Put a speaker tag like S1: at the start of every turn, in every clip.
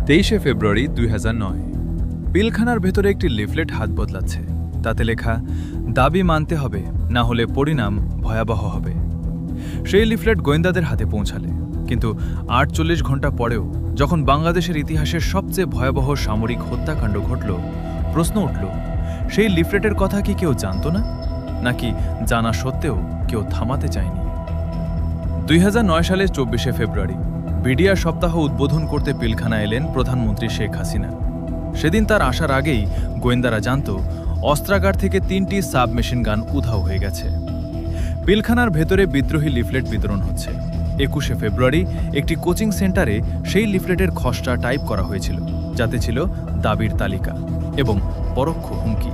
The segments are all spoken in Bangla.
S1: 23শে ফেব্রুয়ারি 2009। পিলখানার ভেতরে একটি লিফলেট হাত বদলাচ্ছে। তাতে লেখা, দাবি মানতে হবে, না হলে পরিণাম ভয়াবহ হবে। সেই লিফলেট গোয়েন্দাদের হাতে পৌঁছালে, কিন্তু 48 ঘন্টা পরেও যখন বাংলাদেশের ইতিহাসের সবচেয়ে ভয়াবহ সামরিক হত্যাকাণ্ড ঘটল, প্রশ্ন উঠল, সেই লিফলেটের কথা কি কেউ জানত না, নাকি জানা সত্ত্বেও কেউ থামাতে চায়নি? 2009 সালের 24শে ফেব্রুয়ারি বিডিআর সপ্তাহ উদ্বোধন করতে পিলখানা এলেন প্রধানমন্ত্রী শেখ হাসিনা। সেদিন তার আসার আগেই গোয়েন্দারা জানত অস্ত্রাগার থেকে 3টি সাবমেশিন গান উধাও হয়ে গেছে। পিলখানার ভেতরে বিদ্রোহী লিফলেট বিতরণ হচ্ছে। 21শে ফেব্রুয়ারি একটি কোচিং সেন্টারে সেই লিফলেটের খসড়া টাইপ করা হয়েছিল, যাতে ছিল দাবির তালিকা এবং পরোক্ষ হুমকি।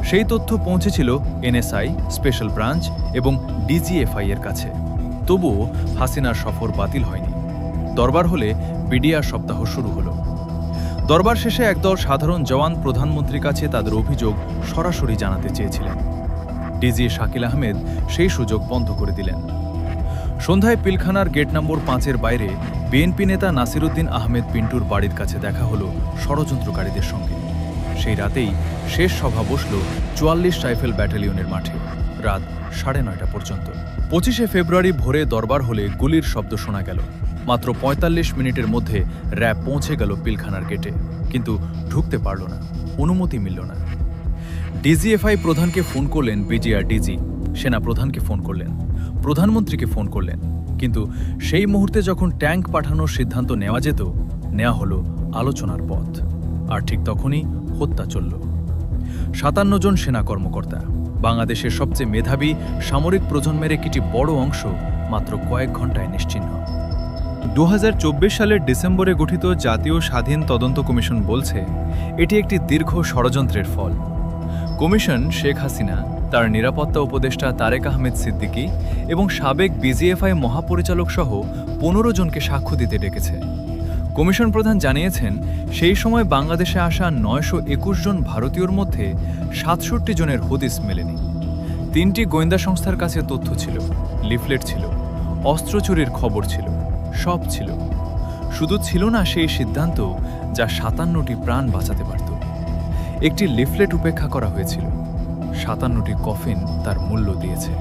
S1: সেই তথ্য পৌঁছেছিল এনএসআই, স্পেশাল ব্রাঞ্চ এবং ডিজিএফআই এর কাছে। তবুও হাসিনার সফর বাতিল হয়নি। দরবার হলে বিডিআর সপ্তাহ শুরু হলো। দরবার শেষে একদল সাধারণ জওয়ান প্রধানমন্ত্রীর কাছে তাদের অভিযোগ সরাসরি জানাতে চেয়েছিলেন। ডিজি শাকিল আহমেদ সেই সুযোগ বন্ধ করে দিলেন। সন্ধ্যায় পিলখানার গেট নম্বর 5-এর বাইরে বিএনপি নেতা নাসিরউদ্দিন আহমেদ পিন্টুর বাড়ির কাছে দেখা হলো ষড়যন্ত্রকারীদের সঙ্গে। সেই রাতেই শেষ সভা বসল 44 রাইফেল ব্যাটালিয়নের মাঠে, রাত 9:30 পর্যন্ত। 25শে ফেব্রুয়ারি ভোরে দরবার হলে গুলির শব্দ শোনা গেল। মাত্র 45 মিনিটের মধ্যে র্যাব পৌঁছে গেল পিলখানার গেটে, কিন্তু ঢুকতে পারল না, অনুমতি মিলল না। ডিজিএফআই প্রধানকে ফোন করলেন বিজিআর ডিজি, সেনা প্রধানকে ফোন করলেন, প্রধানমন্ত্রীকে ফোন করলেন, কিন্তু সেই মুহূর্তে যখন ট্যাঙ্ক পাঠানোর সিদ্ধান্ত নেওয়া যেত, নেওয়া হলো আলোচনার পথ। আর ঠিক তখনই হত্যা চলল। 57 জন সেনা কর্মকর্তা, বাংলাদেশের সবচেয়ে মেধাবী সামরিক প্রজন্মের একটি বড় অংশ মাত্র কয়েক ঘন্টায় নিশ্চিহ্ন। 2024 সালের ডিসেম্বরে গঠিত জাতীয় স্বাধীন তদন্ত কমিশন বলছে, এটি একটি দীর্ঘ ষড়যন্ত্রের ফল। কমিশন শেখ হাসিনা, তার নিরাপত্তা উপদেষ্টা তারেক আহমেদ সিদ্দিকী এবং সাবেক বিজিএফআই মহাপরিচালক সহ 15 জনকে সাক্ষ্য দিতে ডেকেছে। কমিশন প্রধান জানিয়েছেন, সেই সময় বাংলাদেশে আসা 921 জন ভারতীয়র মধ্যে 67 জনের হদিস মেলেনি। 3টি গোয়েন্দা সংস্থার কাছে তথ্য ছিল, লিফলেট ছিল, অস্ত্র চুরির খবর ছিল, সব ছিল। শুধু ছিল না সেই সিদ্ধান্ত যা 57টি প্রাণ বাঁচাতে পারত। একটি লিফলেট উপেক্ষা করা হয়েছিল, 57টি কফিন তার মূল্য দিয়েছে।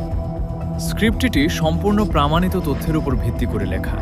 S1: স্ক্রিপ্টটি সম্পূর্ণ প্রামাণিত তথ্যের উপর ভিত্তি করে লেখা।